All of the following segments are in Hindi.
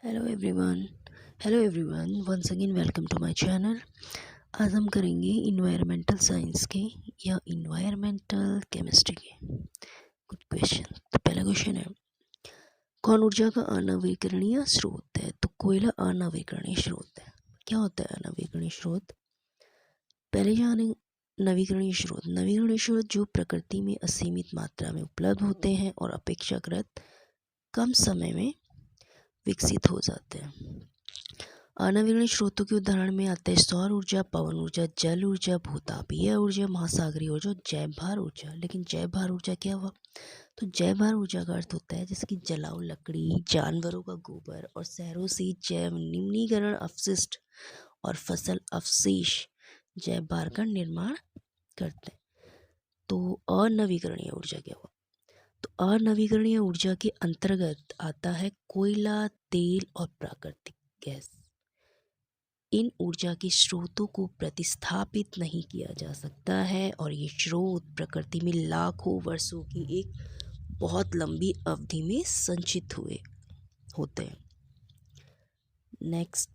Hello everyone once again welcome to my channel. आज हम करेंगे इन्वायरमेंटल साइंस के या इन्वायरमेंटल केमिस्ट्री के कुछ क्वेश्चन। तो पहला क्वेश्चन है, कौन ऊर्जा का अनवीकरणीय स्रोत है? तो कोयला अनवीकरणीय स्रोत है। क्या होता है अनवीकरणीय स्रोत? पहले जाने नवीकरणीय स्रोत जो प्रकृति में असीमित मात्रा में उपलब्ध होते हैं और अपेक्षाकृत कम समय में विकसित हो जाते हैं। अनवीकरणीय स्रोतों के उदाहरण में आते हैं सौर ऊर्जा, पवन ऊर्जा, जल ऊर्जा, भूतापीय ऊर्जा, महासागरीय ऊर्जा और जैव भार ऊर्जा। लेकिन जैव भार ऊर्जा क्या हुआ? तो जैव भार ऊर्जा का अर्थ होता है जैसे कि जलाऊ लकड़ी, जानवरों का गोबर और शहरों से जैव निम्नीकरण अपशिष्ट और फसल अवशेष जैव भार का निर्माण करते हैं। तो अनवीकरणीय ऊर्जा क्या हुआ? तो अनवीकरणीय ऊर्जा के अंतर्गत आता है कोयला, तेल और प्राकृतिक गैस। इन ऊर्जा के स्रोतों को प्रतिस्थापित नहीं किया जा सकता है और ये स्रोत प्रकृति में लाखों वर्षों की एक बहुत लंबी अवधि में संचित हुए होते हैं। नेक्स्ट,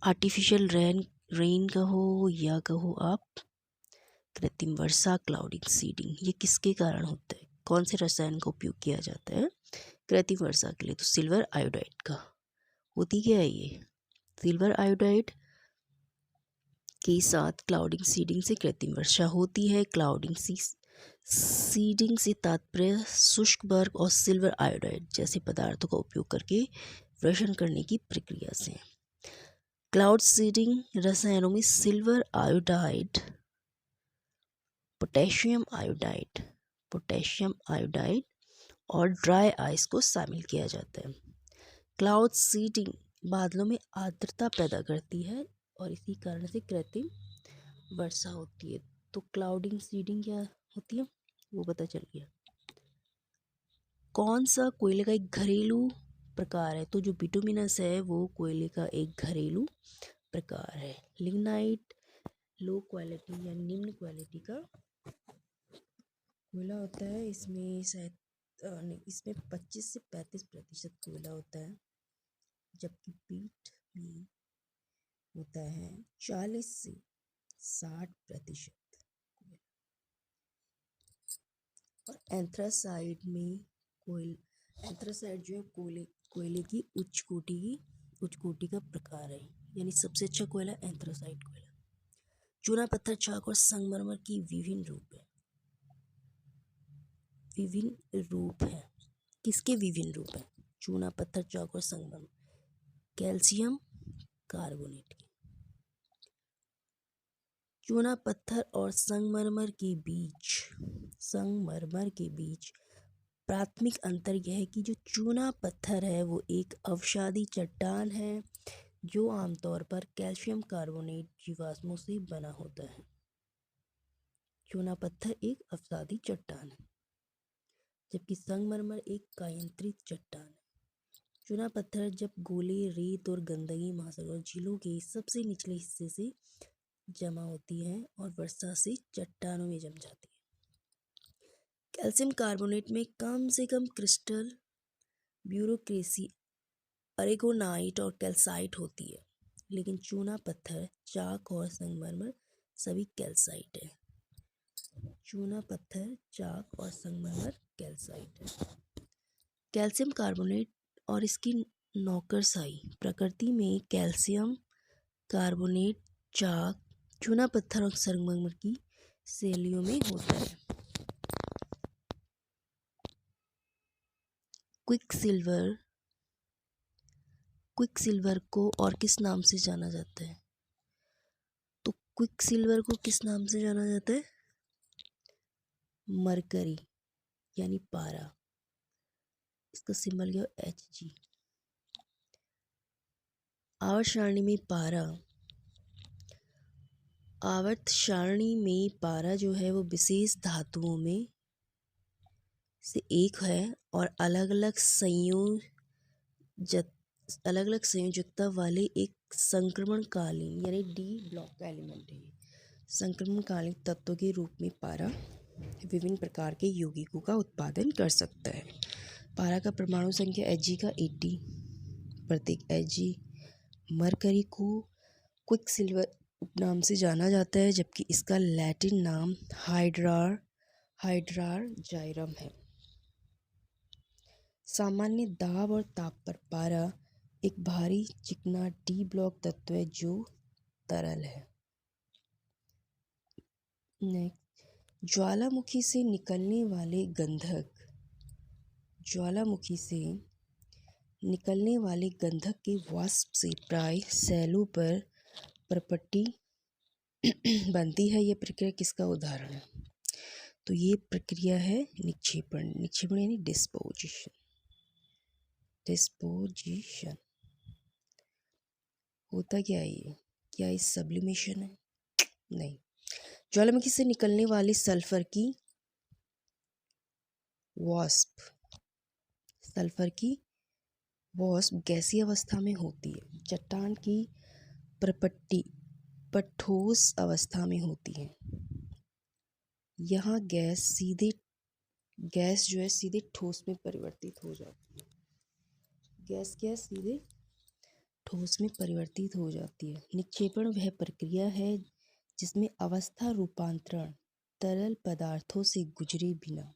आर्टिफिशियल रेन कहो या कहो आप कृत्रिम वर्षा, क्लाउडिंग सीडिंग, ये किसके कारण होता है? कौन से रसायन का उपयोग किया जाता है कृत्रिम वर्षा के लिए? तो सिल्वर आयोडाइड का। होती क्या है ये? सिल्वर आयोडाइड के साथ क्लाउडिंग सीडिंग से कृत्रिम वर्षा होती है। क्लाउडिंग सीडिंग से तात्पर्य शुष्क बर्फ और सिल्वर आयोडाइड जैसे पदार्थों का उपयोग करके वर्षण करने की प्रक्रिया से। क्लाउड सीडिंग रसायनों में सिल्वर आयोडाइड, पोटेशियम आयोडाइड और ड्राई आइस को शामिल किया जाता है। क्लाउड सीडिंग बादलों में आर्द्रता पैदा करती है और इसी कारण से कृत्रिम वर्षा होती है। तो क्लाउडिंग सीडिंग क्या होती है वो पता चल गया। कौन सा कोयले का एक घरेलू प्रकार है? तो जो बिटुमिनस है वो कोयले का एक घरेलू प्रकार है। लिग्नाइट लो क्वालिटी या निम्न क्वालिटी का कोयला होता है। इसमें शायद इसमें 25 से 35% कोयला होता है, जबकि पीट में होता है 40 से 60%। और एंथ्रासाइड जो है कोयले की उच्च कोटि का प्रकार है, यानी सबसे अच्छा कोयला एंथ्रासाइड कोयला। चूना पत्थर, चाक और संगमरमर की विभिन्न रूप है। किसके विभिन्न रूप है? चूना पत्थर, चाक और संगमरमर। कैल्शियम कार्बोनेट के। चूना पत्थर और संगमरमर के बीच प्राथमिक अंतर यह है कि जो चूना पत्थर है वो एक अवसादी चट्टान है जो आमतौर पर कैल्शियम कार्बोनेट जीवाश्मों से बना होता है। चूना पत्थर एक अवसादी चट्टान है, जबकि संगमरमर एक कायांतरित चट्टान है। चूना पत्थर जब गोले, रेत और गंदगी महासागर और झीलों के सबसे निचले हिस्से से जमा होती है और वर्षा से चट्टानों में जम जाती है। कैल्शियम कार्बोनेट में कम से कम क्रिस्टल ब्यूरोक्रेसी, अरेगोनाइट और कैल्साइट होती है, लेकिन चूना पत्थर, चाक और संगमरमर सभी कैल्साइट है। चूना पत्थर, चाक और संगमरमर कैल्साइट है। कैल्शियम कार्बोनेट और इसकी नौकरशाही। प्रकृति में कैल्शियम कार्बोनेट, चाक, चूना पत्थर और संगमरमर की शैलियों में होता है। क्विकसिल्वर को और किस नाम से जाना जाता है? तो क्विकसिल्वर को किस नाम से जाना जाता है? मरकरी यानी पारा। इसका सिंबल क्या है? Hg। आवर्त सारणी में पारा जो है वो विशेष धातुओं में से एक है और अलग अलग संयोजकता वाले एक संक्रमणकालीन यानी डी ब्लॉक का एलिमेंट है। संक्रमणकालीन तत्व के रूप में पारा विभिन्न प्रकार के यौगिकों का उत्पादन कर सकता है। पारा का परमाणु संख्या Hg का 80, प्रतीक Hg। मरकरी को क्विक सिल्वर उपनाम से जाना जाता है, जबकि इसका लैटिन नाम हाइड्रार जाइरम है। सामान्य दाब और ताप पर पारा एक भारी चिकना डी ब्लॉक तत्व है जो तरल है। नेक्स्ट, ज्वालामुखी से निकलने वाले गंधक के वाष्प से प्राय सैलों पर परपट्टी बनती है। यह प्रक्रिया किसका उदाहरण है? तो ये प्रक्रिया है निक्षेपण यानी डिस्पोजिशन। होता क्या है ये? क्या ये सब्लिमेशन है? नहीं। ज्वालामुखी से निकलने वाले सल्फर की वाष्प गैसीय अवस्था में होती है। चट्टान की परपट्टी पर ठोस अवस्था में होती है। यहाँ गैस जो है सीधे ठोस में परिवर्तित हो जाती है। सीधे ठोस में परिवर्तित हो जाती है। निक्षेपण वह प्रक्रिया है जिसमें अवस्था रूपांतरण तरल पदार्थों से गुजरे बिना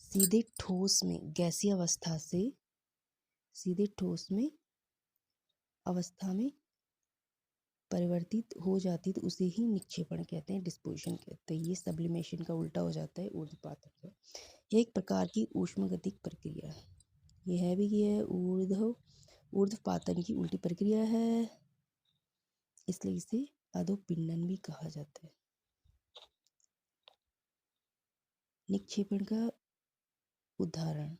सीधे ठोस में गैसीय अवस्था से सीधे ठोस में अवस्था में परिवर्तित हो जाती, तो उसे ही निक्षेपण कहते हैं, डिस्पोजिशन कहते हैं। ये सब्लिमेशन का उल्टा हो जाता है, ऊर्ध्वपातन का। यह एक प्रकार की ऊष्मागतिक प्रक्रिया है। ये है भी ये ऊर्ध्वपातन की उल्टी प्रक्रिया है, इसलिए इसे अधोपिंडन भी कहा जाता है। निक्षेपण का उदाहरण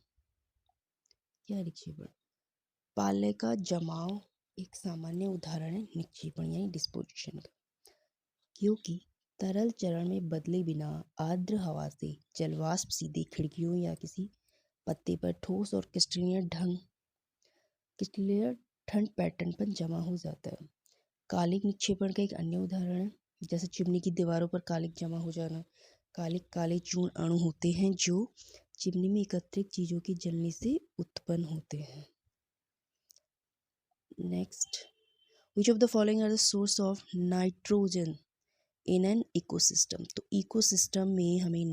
क्या? निक्षेपण पाले का जमाव एक सामान्य उदाहरण है निक्षेपण यानी डिस्पोजिशन का, क्योंकि तरल चरण में बदले बिना आर्द्र हवा से जलवाष्प सीधे खिड़कियों या किसी पत्ते पर ठोस और क्रिस्टलीय ठंड पैटर्न पर जमा हो जाता है। कालिक निक्षेपण का एक अन्य उदाहरण है, जैसे चिमनी की दीवारों पर कालिक जमा हो जाना। कालिक काले चूर्ण अणु होते हैं जो चिमनी में एकत्रित चीजों के जलने से उत्पन्न होते हैं। Next, which of the following are the source of nitrogen in an ecosystem? तो इकोसिस्टम में हमें